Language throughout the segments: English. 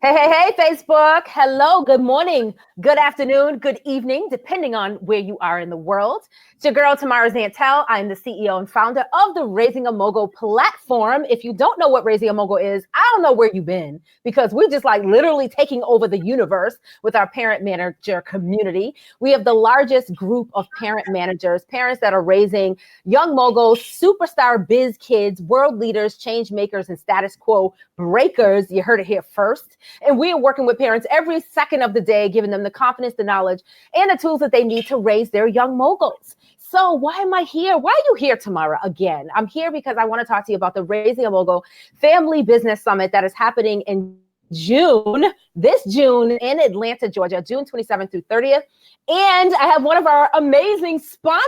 Hey, hey, hey, Facebook. Hello, good morning, good afternoon, good evening, depending on where you are in the world. It's your girl, Tamara Zantel. I'm the CEO and founder of the Raising a Mogul platform. If you don't know what Raising a Mogul is, I don't know where you've been because we're just like literally taking over the universe with our parent manager community. We have the largest group of parent managers, parents that are raising young moguls, superstar biz kids, world leaders, change makers, and status quo breakers. You heard it here first. And we are working with parents every second of the day, giving them the confidence, the knowledge, and the tools that they need to raise their young moguls. So why am I here? Why are you here, Tamara, again? I'm here because I want to talk to you about the Raising a Mogul Family Business Summit that is happening in this June in Atlanta, Georgia, June 27th through 30th. And I have one of our amazing sponsors,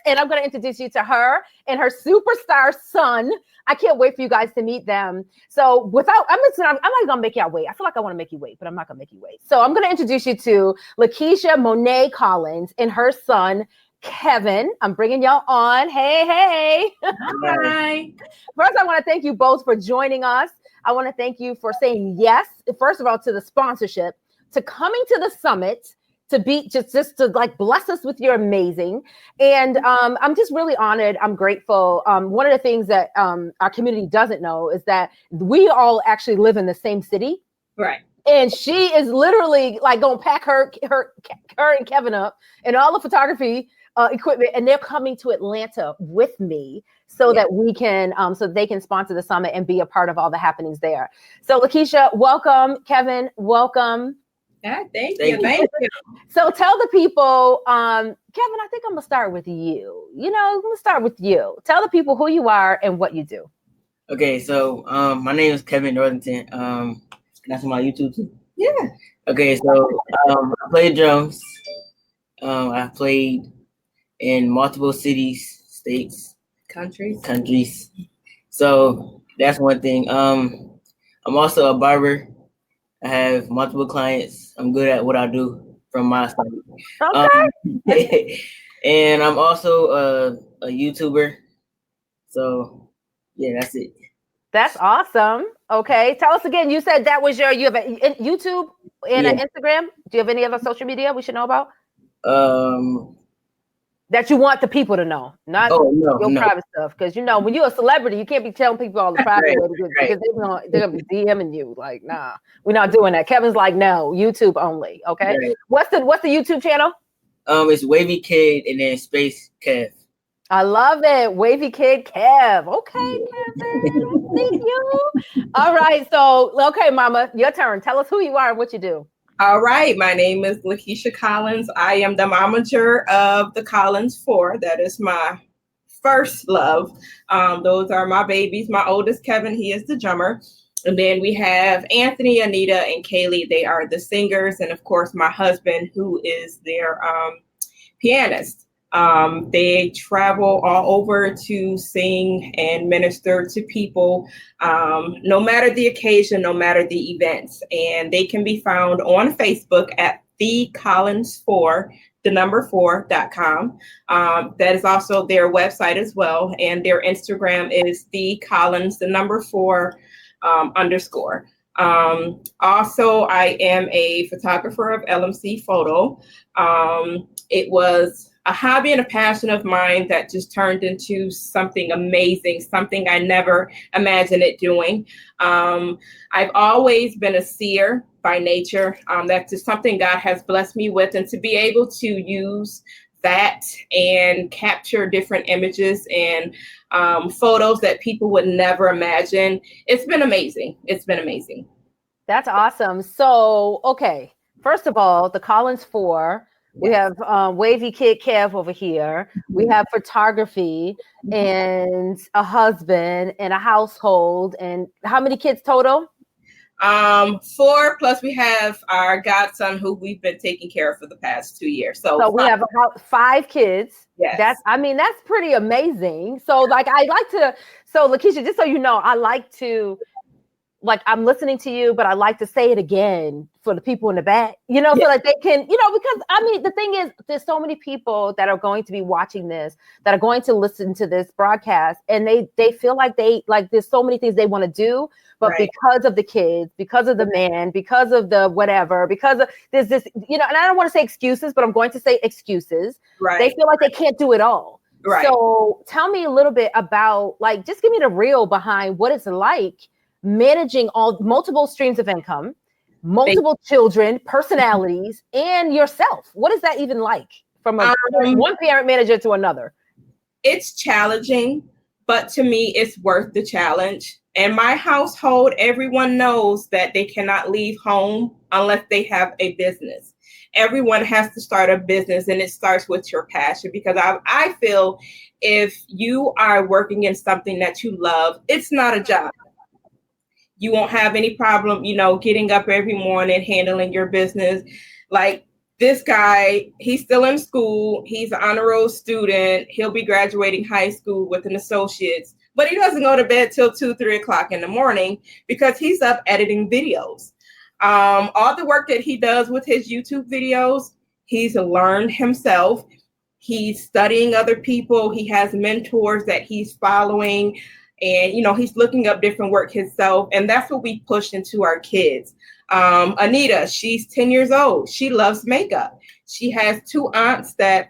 and I'm going to introduce you to her and her superstar son. I can't wait for you guys to meet them. So I'm not going to make y'all wait. I feel like I want to make you wait, but I'm not going to make you wait. So I'm going to introduce you to LaKishia Monet Collins and her son, Kevin. I'm bringing y'all on. Hey, hey. Hi. First, I want to thank you both for joining us. I want to thank you for saying yes, first of all, to the sponsorship, to coming to the summit, to be just to like bless us with your amazing. And I'm just really honored. I'm grateful. One of the things that our community doesn't know is that we all actually live in the same city. Right. And she is literally like going to pack her and Kevin up and all the photography equipment, and they're coming to Atlanta with me so that we can, so they can sponsor the summit and be a part of all the happenings there. So LaKishia, welcome. Kevin, welcome. Yeah, thank you. So tell the people, Kevin, I think I'm gonna start with you. I'm gonna start with you. Tell the people who you are and what you do. Okay, so my name is Kevin Northington. That's my YouTube too. Yeah. Okay, so I play drums. I played in multiple cities, states, countries. So that's one thing. I'm also a barber. I have multiple clients. I'm good at what I do from my side. Okay. And I'm also a YouTuber. So yeah, that's it. That's awesome. Okay. Tell us again. You said that was you have a YouTube and an Instagram. Do you have any other social media we should know about? That you want the people to know, not your private stuff. Because when you're a celebrity, you can't be telling people all the private because they're gonna be DMing you. Like, nah, we're not doing that. Kevin's like, no, YouTube only. Okay. Right. What's the YouTube channel? It's Wavy Kid and then Space Kev. I love it. Wavy Kid Kev. Okay, Kevin. Thank you. All right. So, okay, Mama, your turn. Tell us who you are and what you do. All right. My name is LaKishia Collins. I am the momager of the Collins 4. That is my first love. Those are my babies. My oldest, Kevin, he is the drummer. And then we have Anthony, Anita, and Kaylee. They are the singers. And of course, my husband, who is their pianist. They travel all over to sing and minister to people, no matter the occasion, no matter the events. And they can be found on Facebook at the Collins4, the number 4.com. That is also their website as well. And their Instagram is the Collins, the number 4 _ Also, I am a photographer of LMCPhoto. It was a hobby and a passion of mine that just turned into something amazing, something I never imagined it doing. I've always been a seer by nature. That's just something God has blessed me with, and to be able to use that and capture different images and photos that people would never imagine. It's been amazing. It's been amazing. That's awesome. So, okay. First of all, the Collins 4, we have Wavy Kid Kev over here. We have photography and a husband and a household. And how many kids total? 4, plus we have our godson who we've been taking care of for the past 2 years. So we have about 5 kids. Yes. That's pretty amazing. So like, so LaKishia, just so you know, I like to like I'm listening to you, but I like to say it again for the people in the back, you know, so that they can, you know, because I mean, the thing is, there's so many people that are going to be watching this, that are going to listen to this broadcast, and they feel like there's so many things they want to do, but because of the kids, because of the man, because of the whatever, because of there's this, you know, and I don't want to say excuses, but I'm going to say excuses. They feel like they can't do it all. So tell me a little bit about, like, just give me the real behind what it's like managing multiple streams of income, multiple children, personalities, and yourself. What is that even like from one parent manager to another? It's challenging, but to me, it's worth the challenge. In my household, everyone knows that they cannot leave home unless they have a business. Everyone has to start a business, and it starts with your passion, because I feel if you are working in something that you love, it's not a job. You won't have any problem, you know, getting up every morning, handling your business. Like this guy, he's still in school. He's an honor roll student. He'll be graduating high school with an associate's, but he doesn't go to bed till 2, 3 o'clock in the morning because he's up editing videos. All the work that he does with his YouTube videos, he's learned himself. He's studying other people. He has mentors that he's following. And, you know, he's looking up different work himself. And that's what we push into our kids. Anita, she's 10 years old. She loves makeup. She has 2 aunts that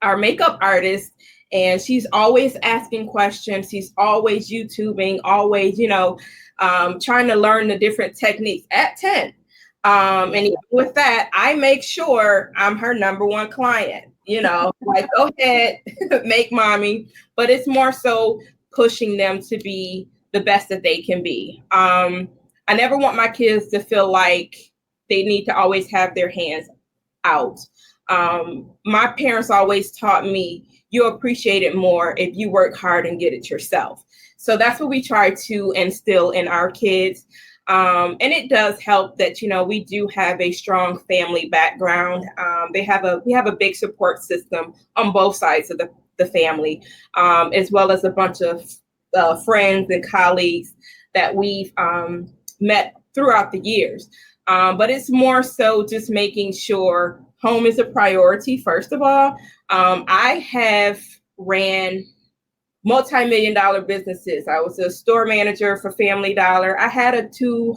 are makeup artists. And she's always asking questions. She's always YouTubing, always, you know, trying to learn the different techniques at 10. And even with that, I make sure I'm her #1 client, you know, like, go ahead, make mommy. But it's more so pushing them to be the best that they can be. I never want my kids to feel like they need to always have their hands out. My parents always taught me, you appreciate it more if you work hard and get it yourself. So that's what we try to instill in our kids. And it does help that, you know, we do have a strong family background. We have a big support system on both sides of the family, as well as a bunch of friends and colleagues that we've met throughout the years. But it's more so just making sure home is a priority, first of all. I have ran multi-million-dollar businesses. I was a store manager for Family Dollar. I had a $2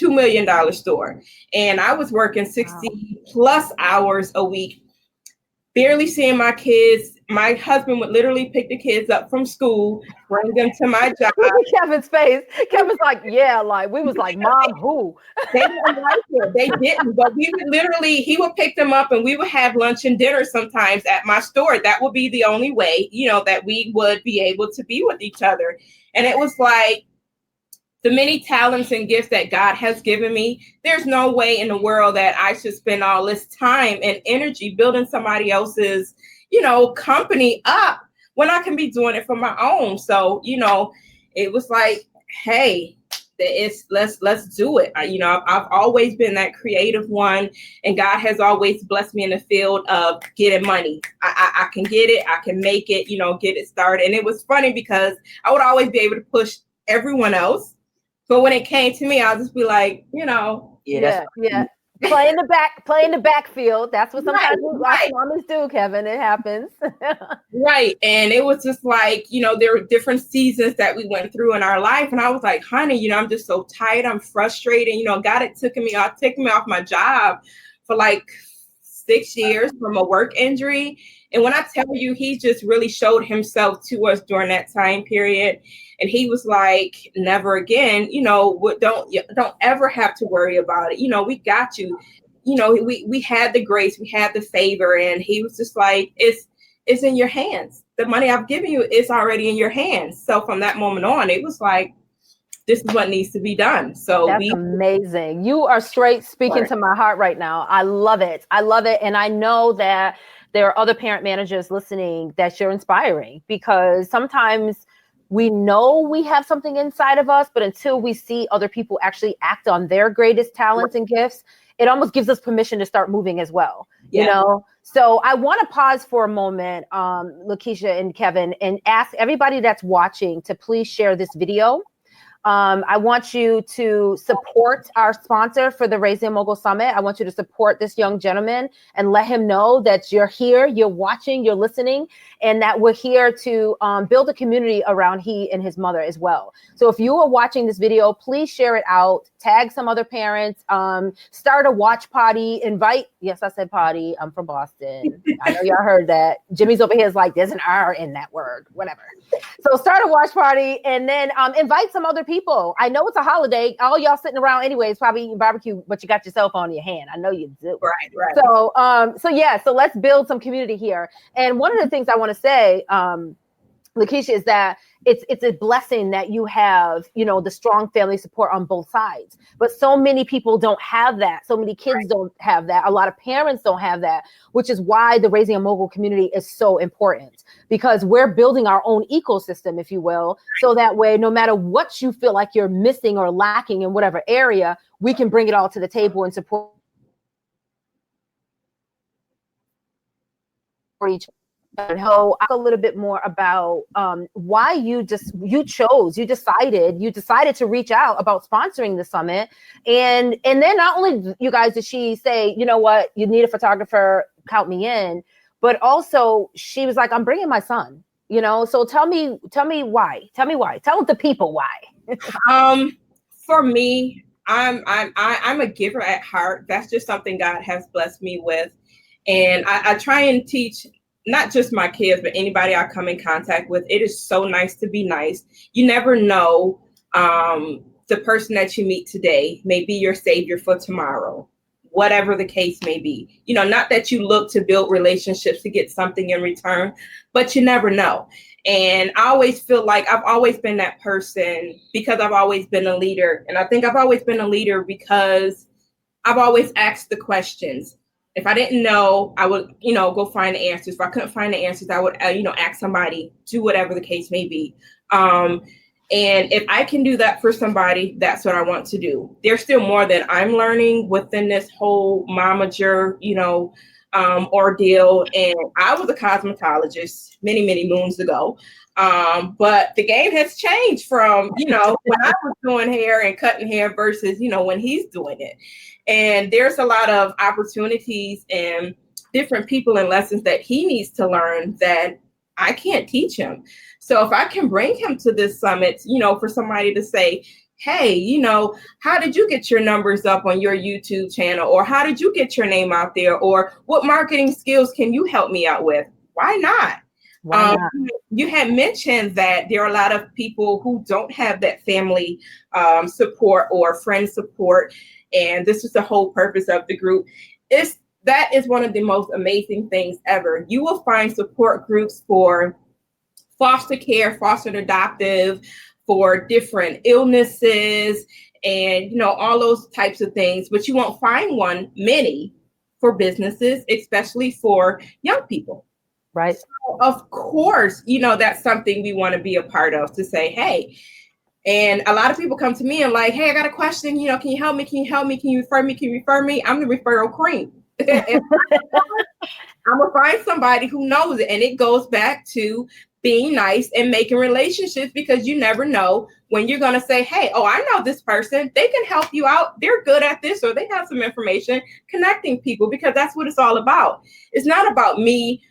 million store, and I was working 60 plus hours a week, barely seeing my kids. My husband would literally pick the kids up from school, bring them to my job. Look at Kevin's face. Kevin's like, yeah, like we was like, Mom, who? They didn't like it. They didn't, but we would literally, he would pick them up and we would have lunch and dinner sometimes at my store. That would be the only way, you know, that we would be able to be with each other. And it was like, the many talents and gifts that God has given me, there's no way in the world that I should spend all this time and energy building somebody else's, you know, company up when I can be doing it for my own. So, you know, it was like, hey, let's do it. You know, I've always been that creative one, and God has always blessed me in the field of getting money. I can get it, I can make it, you know, get it started. And it was funny because I would always be able to push everyone else. But when it came to me, I'll just be like, you know, yeah. Play in the backfield. That's what sometimes mamas do, Kevin. It happens. Right. And it was just like, you know, there were different seasons that we went through in our life. And I was like, honey, you know, I'm just so tired. I'm frustrated. You know, God had taken me off my job for like 6 years from a work injury. And when I tell you, he just really showed himself to us during that time period. And he was like, never again, you know, don't ever have to worry about it. You know, we got you. You know, we had the grace, we had the favor. And he was just like, it's in your hands. The money I've given you is already in your hands. So from that moment on, it was like, this is what needs to be done. So that's amazing. You are straight speaking to my heart right now. I love it. I love it. And I know that there are other parent managers listening that you're inspiring, because sometimes we know we have something inside of us, but until we see other people actually act on their greatest talents and gifts, it almost gives us permission to start moving as well. You know? So I want to pause for a moment, LaKishia and Kevin, and ask everybody that's watching to please share this video. I want you to support our sponsor for the Raising a Mogul Summit. I want you to support this young gentleman and let him know that you're here, you're watching, you're listening, and that we're here to build a community around he and his mother as well. So if you are watching this video, please share it out, tag some other parents, start a watch party, invite, yes, I said party, I'm from Boston. I know y'all heard that. Jimmy's over here is like, there's an R in that word, whatever. So start a watch party and then invite some other people. I know it's a holiday. All y'all sitting around anyways, probably eating barbecue, but you got your cell phone in your hand. I know you do. Right. So let's build some community here. And one of the things I want to say, LaKishia, is that it's a blessing that you have, the strong family support on both sides. But so many people don't have that. So many kids don't have that. A lot of parents don't have that, which is why the Raising a Mogul community is so important, because we're building our own ecosystem, if you will. So that way, no matter what you feel like you're missing or lacking in whatever area, we can bring it all to the table and support each other. And talk a little bit more about why you decided to reach out about sponsoring the summit, and then not only you guys did she say, you know what, you need a photographer, count me in, but also she was like, I'm bringing my son, so tell me why, tell the people why. For me, I'm a giver at heart. That's just something God has blessed me with, and I try and teach not just my kids, but anybody I come in contact with. It is so nice to be nice. You never know, the person that you meet today may be your savior for tomorrow, whatever the case may be. Not that you look to build relationships to get something in return, but you never know. And I always feel like I've always been that person because I've always been a leader. And I think I've always been a leader because I've always asked the questions. If I didn't know, I would, go find the answers. If I couldn't find the answers, I would, ask somebody, do whatever the case may be. And if I can do that for somebody, that's what I want to do. There's still more that I'm learning within this whole momager, ordeal. And I was a cosmetologist many, many moons ago. But the game has changed from, when I was doing hair and cutting hair versus, when he's doing it. And there's a lot of opportunities and different people and lessons that he needs to learn that I can't teach him. So if I can bring him to this summit, for somebody to say, hey, how did you get your numbers up on your YouTube channel? Or how did you get your name out there? Or what marketing skills can you help me out with? Why not? You had mentioned that there are a lot of people who don't have that family support or friend support. And this is the whole purpose of the group. That is one of the most amazing things ever. You will find support groups for foster care, foster and adoptive, for different illnesses, and all those types of things. But you won't find many for businesses, especially for young people. Right. So of course, that's something we want to be a part of, to say, hey. And a lot of people come to me and like, hey, I got a question, can you help me? Can you help me? Can you refer me? Can you refer me? I'm the referral queen. I'm gonna find somebody who knows it. And it goes back to being nice and making relationships, because you never know when you're gonna say, hey, I know this person, they can help you out. They're good at this, or they have some information. Connecting people, because that's what it's all about. It's not about me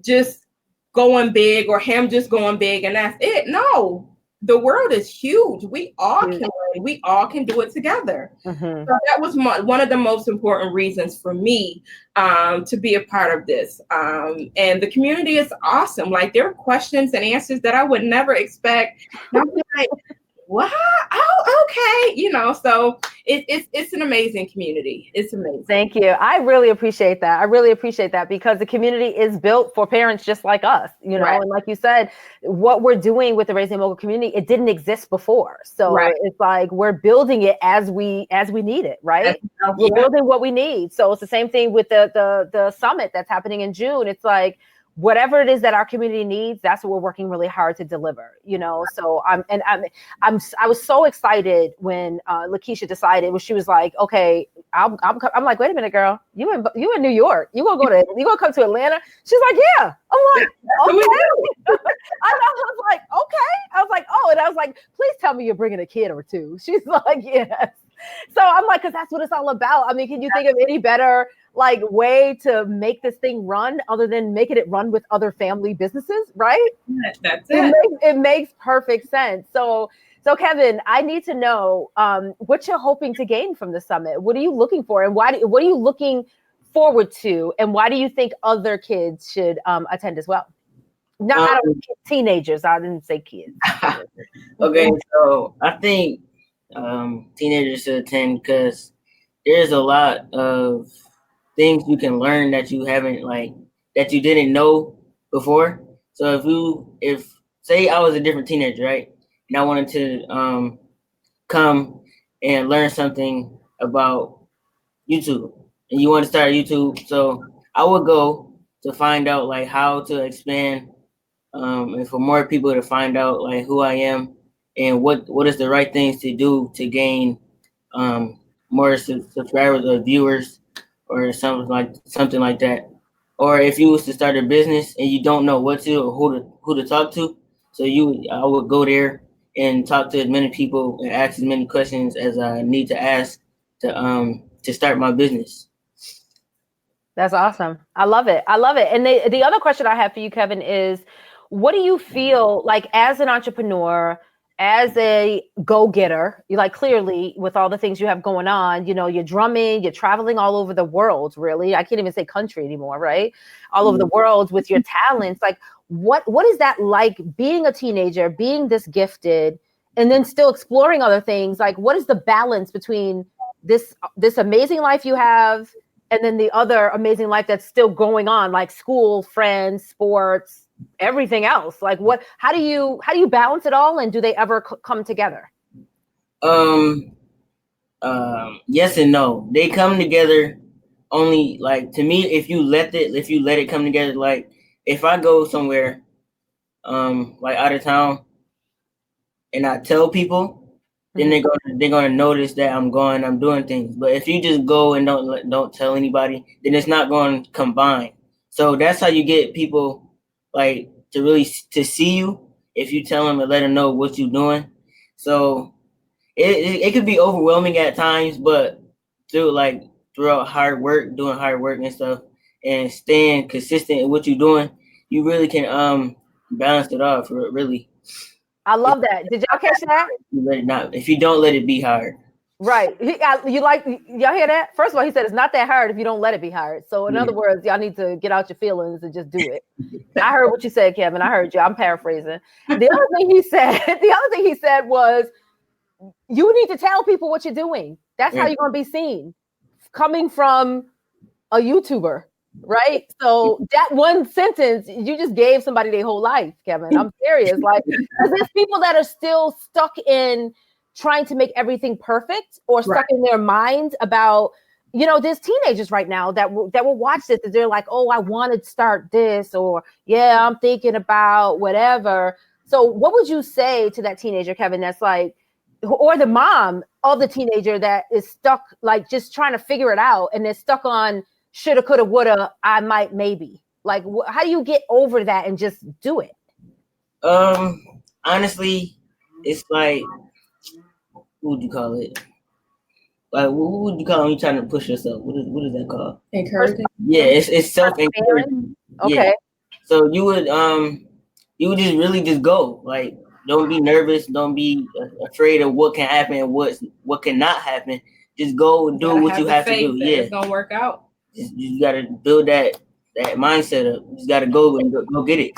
just going big or him just going big and that's it. No. The world is huge. We all can learn. We all can do it together. Mm-hmm. So that was one of the most important reasons for me to be a part of this. And the community is awesome. Like, there are questions and answers that I would never expect. And I'm like, what? Oh, okay. So it's an amazing community. It's amazing. Thank you. I really appreciate that. Because the community is built for parents just like us, right. And like you said, what we're doing with the Raising a Mogul community, it didn't exist before. So right. It's like, we're building it as we need it, right? We're building what we need. So it's the same thing with the summit that's happening in June. It's like, whatever it is that our community needs, that's what we're working really hard to deliver, So I was so excited when LaKishia decided, when she was like, okay, I'm like, wait a minute, girl, you in New York? You gonna come to Atlanta? She's like, yeah. I'm like, okay. I was like, okay. I was like, oh, and I was like, please tell me you're bringing a kid or two. She's like, yes. So I'm like, because that's what it's all about. I mean, can you think of any better like way to make this thing run other than making it run with other family businesses, right? That's it. It makes perfect sense. So Kevin, I need to know what you're hoping to gain from the summit. What are you looking for, and what are you looking forward to, and why do you think other kids should attend as well? I don't teenagers. I didn't say kids. Okay, so I think teenagers should attend because there's a lot of things you can learn that you haven't that you didn't know before. So if say I was a different teenager, right, and I wanted to come and learn something about YouTube, and you want to start YouTube, so I would go to find out like how to expand, and for more people to find out like who I am and what is the right things to do to gain more subscribers or viewers or something like that. Or if you was to start a business and you don't know what to or who to talk to, so I would go there and talk to as many people and ask as many questions as I need to ask to start my business. That's awesome. I love it. And the other question I have for you, Kevin, is what do you feel like as an entrepreneur, as a go-getter? You like clearly with all the things you have going on, you know, you're drumming, you're traveling all over the world, really. I can't even say country anymore, right? All over the world with your talents. Like what is that like being a teenager, being this gifted, and then still exploring other things? Like what is the balance between this amazing life you have and then the other amazing life that's still going on, like school, friends, sports, everything else? Like how do you balance it all, and do they ever come together? Yes and no. They come together only like to me if you let it come together. Like if I go somewhere like out of town and I tell people, then they're gonna notice that I'm doing things. But if you just go and don't tell anybody, then it's not going to combine. So that's how you get people like to really to see you if you tell them and let them know what you're doing. So it could be overwhelming at times, but throughout hard work, doing hard work and stuff, and staying consistent in what you're doing, you really can balance it off. Really. I love that. Did y'all catch that? If you don't let it be hard. Right. Y'all hear that? First of all, he said it's not that hard if you don't let it be hard. So in other words, y'all need to get out your feelings and just do it. I heard what you said, Kevin. I heard you. I'm paraphrasing. The other thing he said was you need to tell people what you're doing. That's how you're going to be seen. Coming from a YouTuber, right? So that one sentence, you just gave somebody their whole life, Kevin. I'm serious. Like, there's people that are still stuck in trying to make everything perfect or stuck in their minds about, you know, there's teenagers right now that will watch this and they're like, oh, I want to start this, or yeah, I'm thinking about whatever. So what would you say to that teenager, Kevin, that's like, or the mom of the teenager that is stuck, like just trying to figure it out and they're stuck on shoulda, coulda, woulda, I might, maybe. Like, how do you get over that and just do it? Honestly, it's like, what would you call it? Like, what would you call when you trying to push yourself? What is that called? Encouraging. Yeah, it's self-encouragement. Okay. Yeah. So you would just really just go. Like, don't be nervous. Don't be afraid of what can happen and what cannot happen. Just go and do what you have to do. Yeah, it's gonna work out. You gotta build that mindset up. You just gotta go and go get it.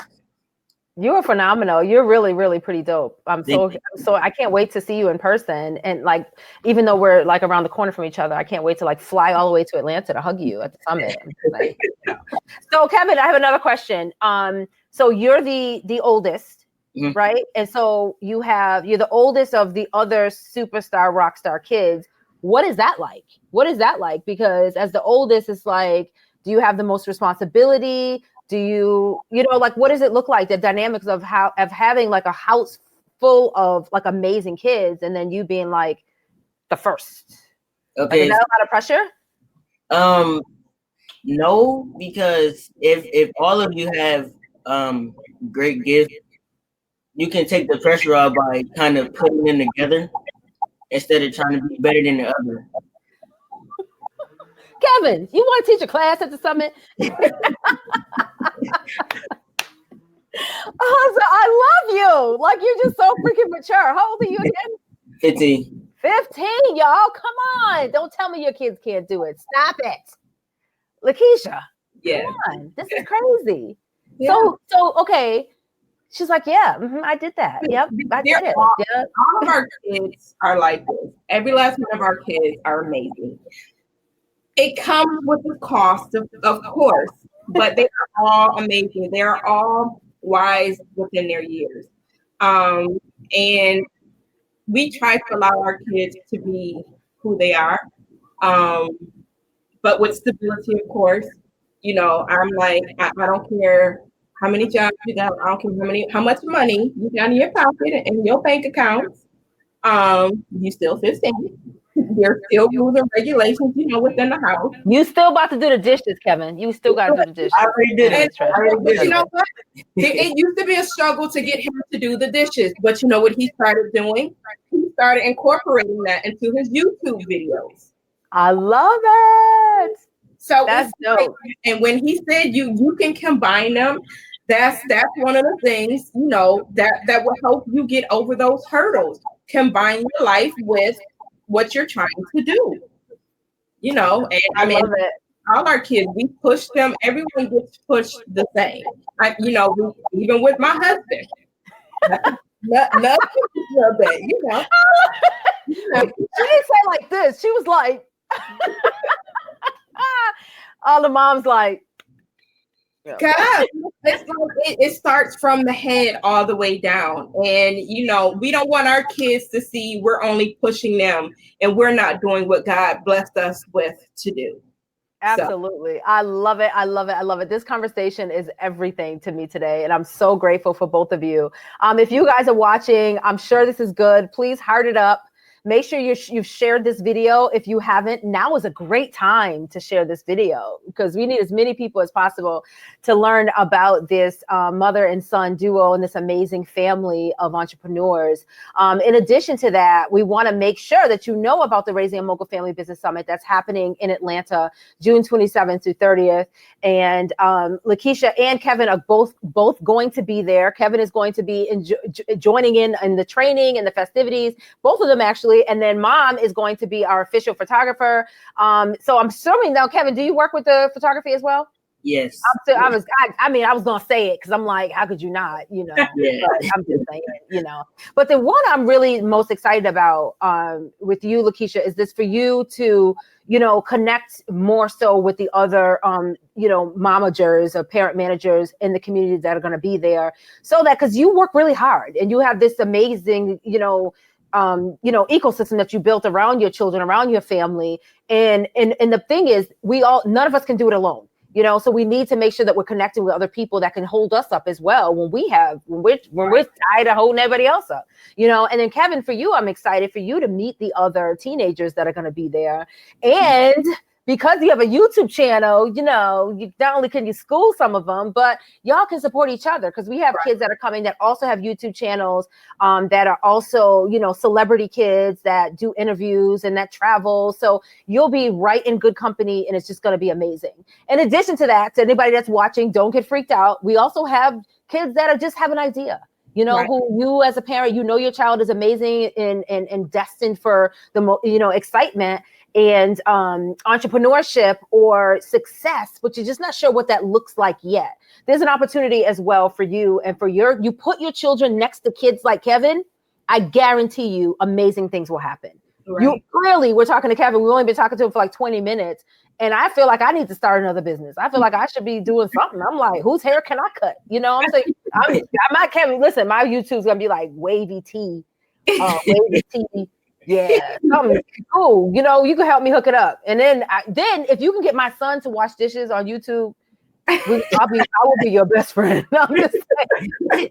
You are phenomenal. You're really, really pretty dope. So I can't wait to see you in person. And like, even though we're like around the corner from each other, I can't wait to like fly all the way to Atlanta to hug you at the summit. Like, so Kevin, I have another question. So you're the oldest, right? And so you're the oldest of the other superstar rock star kids. What is that like? Because as the oldest, it's like, do you have the most responsibility? Do you know, like, what does it look like? The dynamics of having like a house full of like amazing kids and then you being like the first. Okay. Like, is that a lot of pressure? No, because if all of you have great gifts, you can take the pressure off by kind of putting them together instead of trying to be better than the other. Kevin, you want to teach a class at the summit? Oh, so I love you. Like, you're just so freaking mature. How old are you again? 15. 15, y'all. Come on. Don't tell me your kids can't do it. Stop it. Lakeisha. Yeah. Come on. This is crazy. Yeah. So okay. She's like, yeah, I did that. Yep, I did it. Yep. All of our kids are like this. Every last one of our kids are amazing. It comes with the cost, of course, but they are all amazing. They are all wise within their years. And we try to allow our kids to be who they are. But with stability, of course, you know, I'm like, I don't care how many jobs you got. I don't care how much money you got in your pocket and in your bank account. You still 15. There's still rules and regulations, you know, within the house. You still about to do the dishes, Kevin. You still got to do the dishes. I already did it. But you know what? It used to be a struggle to get him to do the dishes. But you know what he started doing? He started incorporating that into his YouTube videos. I love it. So that's dope. And when he said you can combine them, that's one of the things, you know, that will help you get over those hurdles. Combine your life with what you're trying to do. You know, and I mean, all our kids, we push them. Everyone gets pushed the same. Even with my husband. Nothing a little bit, you know. She didn't say like this. She was like, all the moms like, God, it starts from the head all the way down. And, you know, we don't want our kids to see we're only pushing them and we're not doing what God blessed us with to do. Absolutely. So. I love it. I love it. I love it. This conversation is everything to me today. And I'm so grateful for both of you. If you guys are watching, I'm sure this is good. Please heart it up. Make sure you've shared this video. If you haven't, now is a great time to share this video because we need as many people as possible to learn about this mother and son duo and this amazing family of entrepreneurs. In addition to that, we want to make sure that you know about the Raising a Mogul Family Business Summit that's happening in Atlanta, June 27th through 30th. And LaKishia and Kevin are both going to be there. Kevin is going to be joining in the training and the festivities, both of them actually. And then Mom is going to be our official photographer. So I'm assuming now, Kevin, do you work with the photography as well? Yes. I was going to say it because I'm like, how could you not, you know, Yeah. But I'm just saying, you know, but the one I'm really most excited about with you, LaKishia, is this for you to, you know, connect more so with the other, you know, momagers or parent managers in the community that are going to be there so that, because you work really hard and you have this amazing, ecosystem that you built around your children, around your family. And the thing is, none of us can do it alone, you know, so we need to make sure that we're connecting with other people that can hold us up as well when we're tired of holding everybody else up, you know. And then Kevin, for you, I'm excited for you to meet the other teenagers that are going to be there. And because you have a YouTube channel, you know, you not only can you school some of them, but y'all can support each other because we have kids that are coming that also have YouTube channels that are also, you know, celebrity kids that do interviews and that travel. So you'll be right in good company and it's just going to be amazing. In addition to that, to anybody that's watching, don't get freaked out. We also have kids that just have an idea. You know, who you as a parent, you know, your child is amazing and destined for the excitement and entrepreneurship or success, but you're just not sure what that looks like yet. There's an opportunity as well for you and for you put your children next to kids like Kevin. I guarantee you amazing things will happen. Right. We're talking to Kevin. We've only been talking to him for like 20 minutes. And I feel like I need to start another business. I feel like I should be doing something. I'm like, whose hair can I cut? You know, I'm saying, I'm not Kevin. Listen, my YouTube's going to be like wavy tea. Yeah, something cool. You know, you can help me hook it up. And then if you can get my son to wash dishes on YouTube, I will be your best friend. I'm just saying.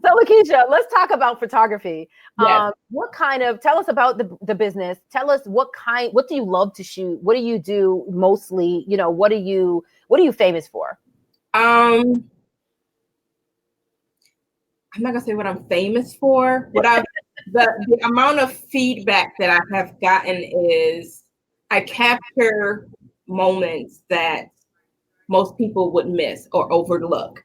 So Lakeisha, let's talk about photography. Yes. Tell us about the business. Tell us what do you love to shoot? What do you do mostly? What are you famous for? I'm not gonna say what I'm famous for. The amount of feedback that I have gotten is I capture moments that most people would miss or overlook.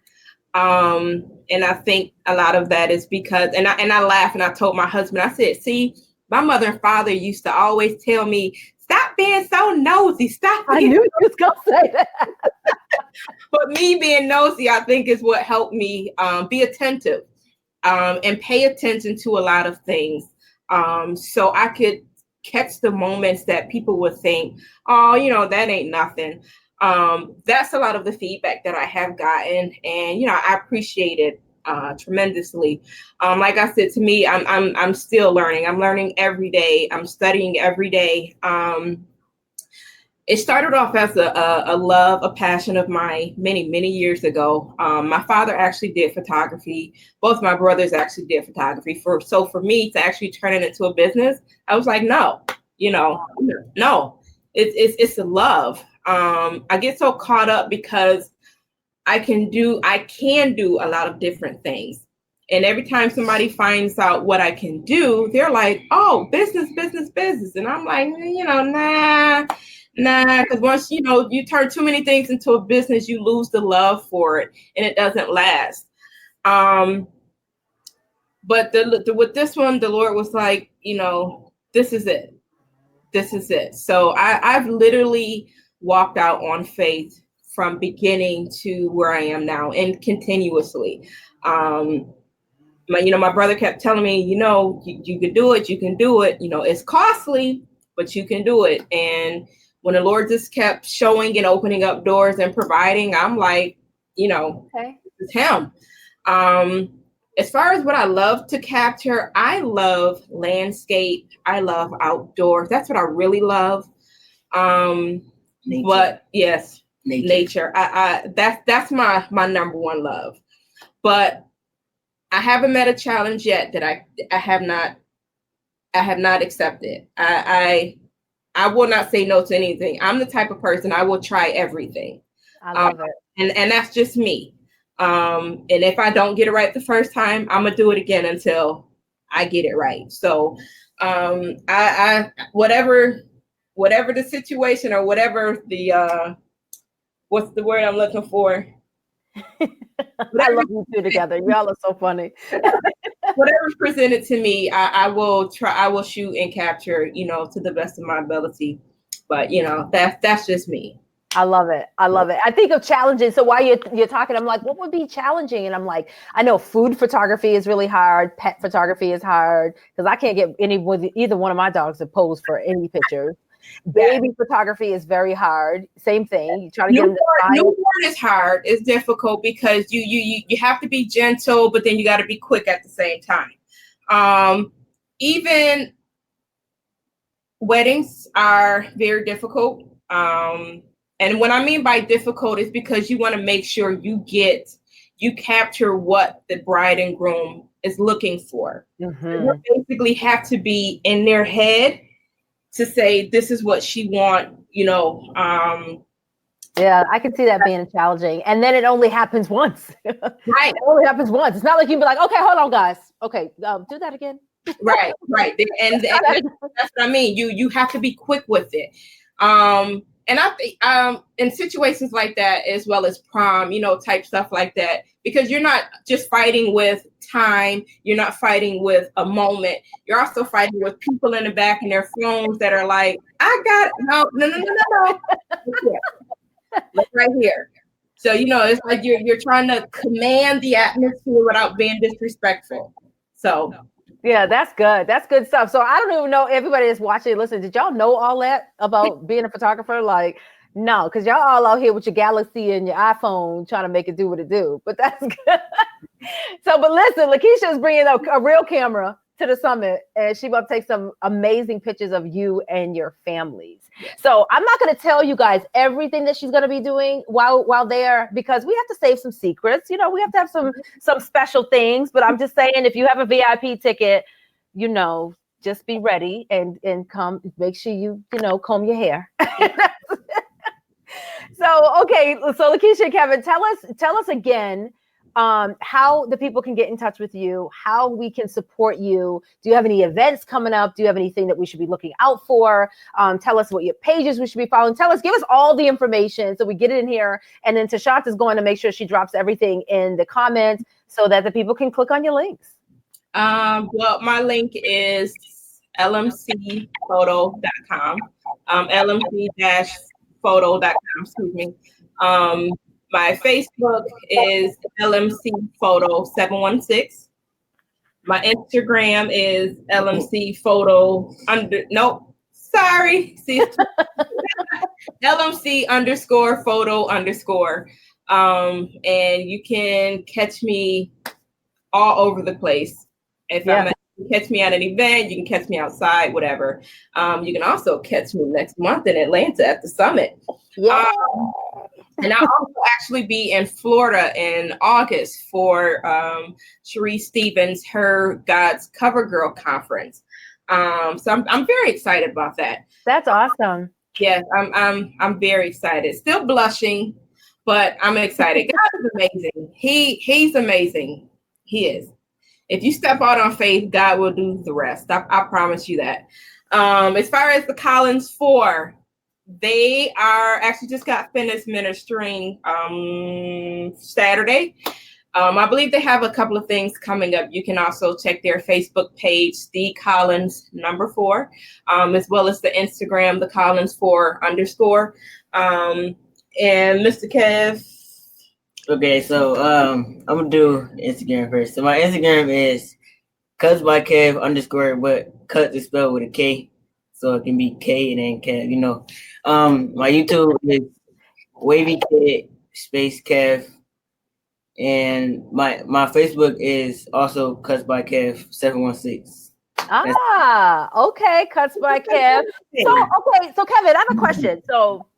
And I think a lot of that is because, and I laugh, and I told my husband, I said, see, my mother and father used to always tell me, stop being so nosy. I knew you was gonna say that. But me being nosy, I think, is what helped me be attentive and pay attention to a lot of things. So I could catch the moments that people would think, oh, that ain't nothing. That's a lot of the feedback that I have gotten, and I appreciate it tremendously. Like I said, to me, I'm still learning. I'm learning every day. I'm studying every day. It started off as a love, a passion of mine many years ago. My father actually did photography. Both my brothers actually did photography. So for me to actually turn it into a business, I was like, no, no, it's a love. I get so caught up because I can do a lot of different things. And every time somebody finds out what I can do, they're like, oh, business. And I'm like, nah, because once, you turn too many things into a business, you lose the love for it and it doesn't last. But with this one, the Lord was like, this is it. This is it. So I've literally walked out on faith from beginning to where I am now, and continuously. My brother kept telling me, you can do it. You can do it. It's costly, but you can do it. And when the Lord just kept showing and opening up doors and providing, I'm like, Okay. It's him. As far as what I love to capture, I love landscape. I love outdoors. That's what I really love. Nature. But yes, nature. That's my number one love. But I haven't met a challenge yet that I have not accepted. I will not say no to anything. I'm the type of person, I will try everything. I love it. And that's just me. And if I don't get it right the first time, I'm gonna do it again until I get it right. So I whatever the situation, or whatever the what's the word I'm looking for? I love you two together. Y'all are so funny. Whatever's presented to me, I will shoot and capture, to the best of my ability. But that's just me. I love it. I think of challenges. So while you're talking, I'm like, what would be challenging? And I'm like, I know food photography is really hard. Pet photography is hard because I can't get either one of my dogs to pose for any pictures. Baby photography is very hard. Same thing. You try to get them to newborn is hard. It's difficult because you have to be gentle, but then you got to be quick at the same time. Even weddings are very difficult. And what I mean by difficult is because you want to make sure you capture what the bride and groom is looking for. Mm-hmm. You basically have to be in their head to say, this is what she want, Yeah, I can see that being challenging. And then it only happens once. Right. It only happens once. It's not like you can be like, okay, hold on, guys. Okay, do that again. Right. And that's what I mean. You have to be quick with it. And I think in situations like that, as well as prom, type stuff like that, because you're not just fighting with time, you're not fighting with a moment, you're also fighting with people in the back and their phones that are like, I got it. No. Look right here. So, it's like you're trying to command the atmosphere without being disrespectful. So yeah, that's good. That's good stuff. So I don't even know everybody that's watching, listen, did y'all know all that about being a photographer? Like, no, because y'all all out here with your Galaxy and your iPhone trying to make it do what it do. But that's good. So, but listen, Lakeisha is bringing a real camera to the summit, and she about to take some amazing pictures of you and your families. So I'm not going to tell you guys everything that she's going to be doing while there, because we have to save some secrets. You know, we have to have some special things. But I'm just saying, if you have a VIP ticket, you know, just be ready and come. Make sure you comb your hair. So okay, so Lakeisha and Kevin, tell us again how the people can get in touch with you, how we can support you. Do you have any events coming up? Do you have anything that we should be looking out for? Tell us what your pages we should be following. Give us all the information so we get it in here. And then Tashanta's going to make sure she drops everything in the comments so that the people can click on your links. Well, my link is LMCPhoto.com. LMC-photo.com, excuse me. My Facebook is LMCPhoto716. My Instagram is LMCPhoto LMC_photo_. And you can catch me all over the place. You can catch me at an event, you can catch me outside, whatever. You can also catch me next month in Atlanta at the summit. Yeah. And I'll also actually be in Florida in August for Cherise Stevens, her God's Cover Girl conference. So I'm very excited about that. That's awesome. Yes, I'm very excited. Still blushing, but I'm excited. God is amazing. He's amazing. He is. If you step out on faith, God will do the rest. I promise you that. As far as the Collins 4, they are actually just got finished ministering Saturday. I believe they have a couple of things coming up. You can also check their Facebook page, the Collins 4, as well as the Instagram, the Collins 4_. And Mr. Kev. Okay, so I'm gonna do Instagram first. So my Instagram is cuts by Kev _, but cuts is spelled with a K, so it can be K and then Kev. You know, my YouTube is Wavy Kid space Kev, and my Facebook is also cuts by Kev 716. Okay, cuts by Kev. So Kevin, I have a question. So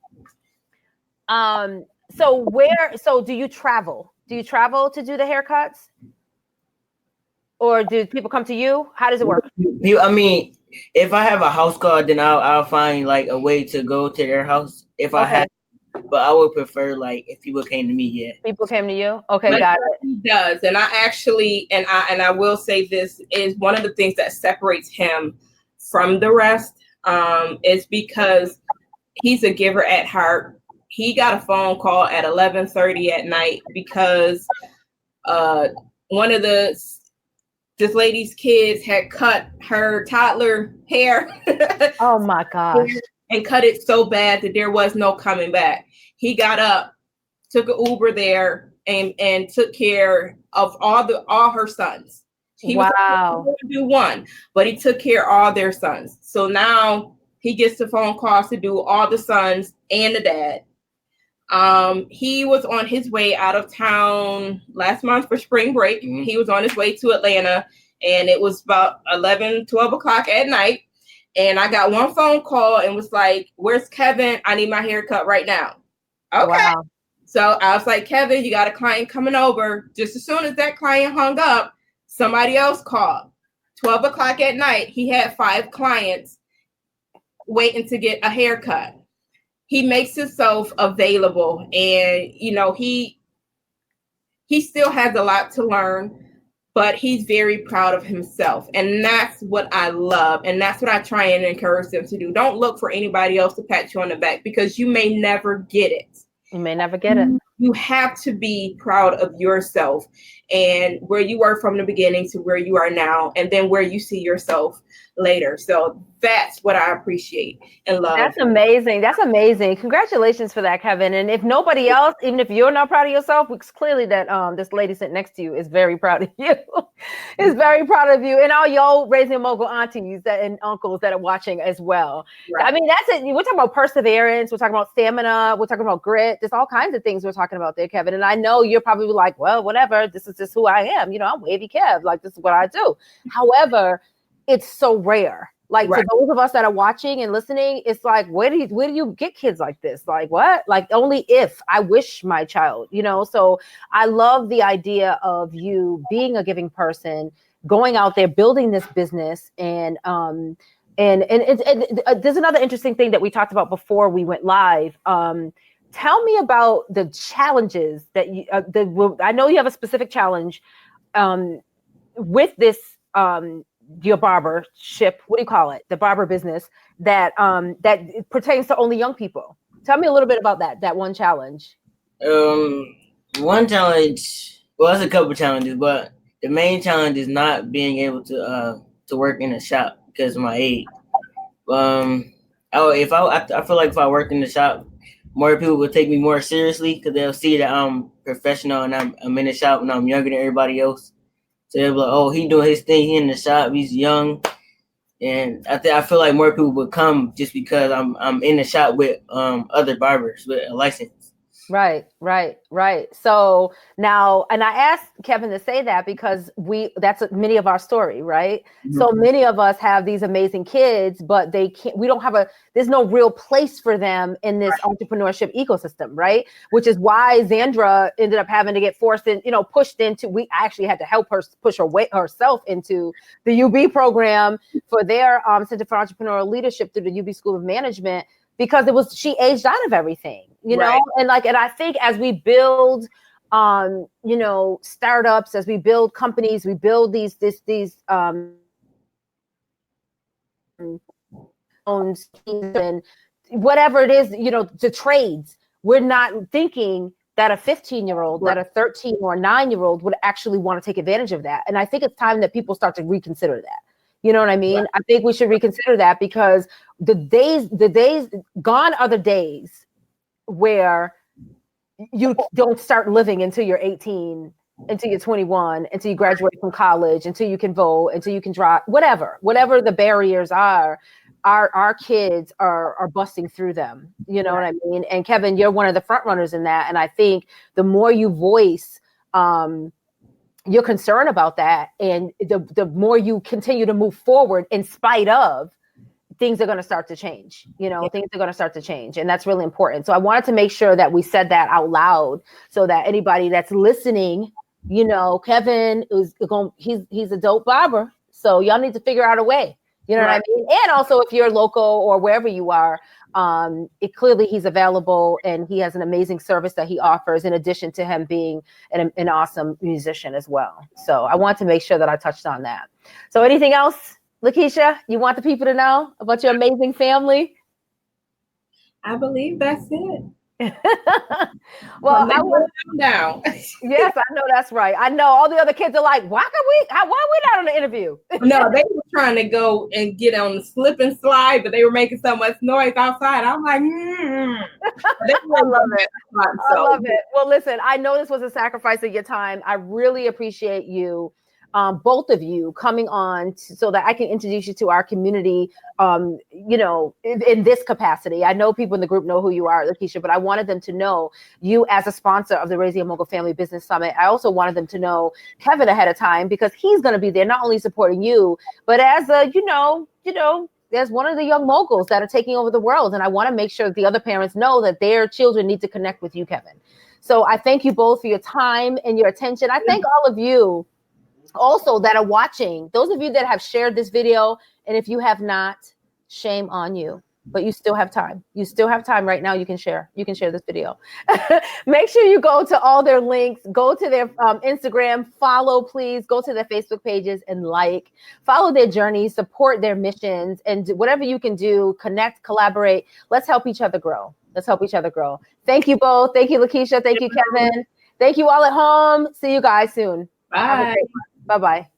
do you travel? Do you travel to do the haircuts? Or do people come to you? How does it work? I mean, if I have a house call, then I'll find like a way to go to their house if I have. But I would prefer like if people came to me, yeah. People came to you? Okay, got it. He does. And I actually, and I will say this is one of the things that separates him from the rest, is because he's a giver at heart. He got a phone call at 11:30 at night because one of this lady's kids had cut her toddler hair. Oh my gosh. And cut it so bad that there was no coming back. He got up, took an Uber there, and took care of all her sons. He was going to do one, but he took care of all their sons. So now he gets the phone calls to do all the sons and the dad. He was on his way out of town last month for spring break. Mm-hmm. He was on his way to Atlanta, and it was about 12 o'clock at night. And I got one phone call and was like, "Where's Kevin? I need my haircut right now." Okay. Wow. So I was like, "Kevin, you got a client coming over." Just as soon as that client hung up, somebody else called. 12 o'clock at night, he had 5 clients waiting to get a haircut. He makes himself available, and he still has a lot to learn, but he's very proud of himself, and that's what I love, and that's what I try and encourage them to do. Don't look for anybody else to pat you on the back because you may never get it. You may never get it. You have to be proud of yourself and where you were from the beginning to where you are now, and then where you see yourself later. So that's what I appreciate and love. That's amazing. That's amazing. Congratulations for that, Kevin. And if nobody else, even if you're not proud of yourself, it's clearly that this lady sitting next to you is very proud of you. Is very proud of you, and all y'all Raising a Mogul aunties and uncles that are watching as well. Right. I mean, that's it. We're talking about perseverance. We're talking about stamina. We're talking about grit. There's all kinds of things we're talking about there, Kevin. And I know you're probably like, well, whatever. This is It's just who I am. You know, I'm Wavy Kev. Like, this is what I do. However, it's so rare. Like, Right. to those of us that are watching and listening, it's like, where do you get kids like this? Like, what? Like, only if I wish my child, you know? So I love the idea of you being a giving person, going out there, building this business. And there's another interesting thing that we talked about before we went live. Tell me about the challenges that you, I know you have a specific challenge with this, your barbership, what do you call it? The barber business that pertains to only young people. Tell me a little bit about that one challenge. One challenge, well, it's a couple challenges, but the main challenge is not being able to work in a shop because of my age. I feel like if I worked in the shop, more people would take me more seriously because they'll see that I'm professional and I'm in the shop and I'm younger than everybody else. So they'll be like, oh, he doing his thing, he in the shop, he's young. And I feel like more people would come just because I'm in the shop with other barbers with a license. Right. So now, and I asked Kevin to say that because that's many of our story, right? Mm-hmm. So many of us have these amazing kids, but there's no real place for them in this entrepreneurship ecosystem, right? Which is why Xandra ended up having to get pushed into, we actually had to help her push herself into the UB program for their Center for Entrepreneurial Leadership through the UB School of Management, because she aged out of everything, you know? And I think as we build, startups, as we build companies, we build these and whatever it is, the trades, we're not thinking that a 15-year-old, that a 13 or a 9-year-old would actually want to take advantage of that. And I think it's time that people start to reconsider that. You know what I mean? Right. I think we should reconsider that, because the days gone are the days where you don't start living until you're 18, until you're 21, until you graduate from college, until you can vote, until you can drive, whatever the barriers are. Our kids are busting through them. You know what I mean? And Kevin, you're one of the front runners in that. And I think the more you voice your concern about that, and the more you continue to move forward in spite of, things are going to start to change. Things are going to start to change. And that's really important. So I wanted to make sure that we said that out loud so that anybody that's listening, Kevin he's a dope barber. So y'all need to figure out a way. You know what I mean? And also, if you're local or wherever you are, clearly he's available, and he has an amazing service that he offers, in addition to him being an awesome musician as well. So I want to make sure that I touched on that. So anything else, LaKishia, you want the people to know about your amazing family? I believe that's it. Well, I want down. Yes, I know that's right. I know all the other kids are like, why are we not on the interview? No, they were trying to go and get on the slip and slide, but they were making so much noise outside. I'm like, I love it. I love it. Well, listen, I know this was a sacrifice of your time. I really appreciate you, both of you, coming on so that I can introduce you to our community, in this capacity. I know people in the group know who you are, LaKishia, but I wanted them to know you as a sponsor of the Raising a Mogul Family Business Summit. I also wanted them to know Kevin ahead of time, because he's going to be there not only supporting you, but as a, there's one of the young moguls that are taking over the world. And I want to make sure that the other parents know that their children need to connect with you, Kevin. So I thank you both for your time and your attention. I thank all of you also that are watching, those of you that have shared this video. And if you have not, shame on you, but you still have time. You still have time right now. You can share this video. Make sure you go to all their links, go to their Instagram, follow, please go to their Facebook pages and follow their journey, support their missions, and whatever you can do, connect, collaborate. Let's help each other grow. Thank you both. Thank you, LaKishia. Thank you, Kevin. Thank you all at home. See you guys soon. Bye. Bye-bye.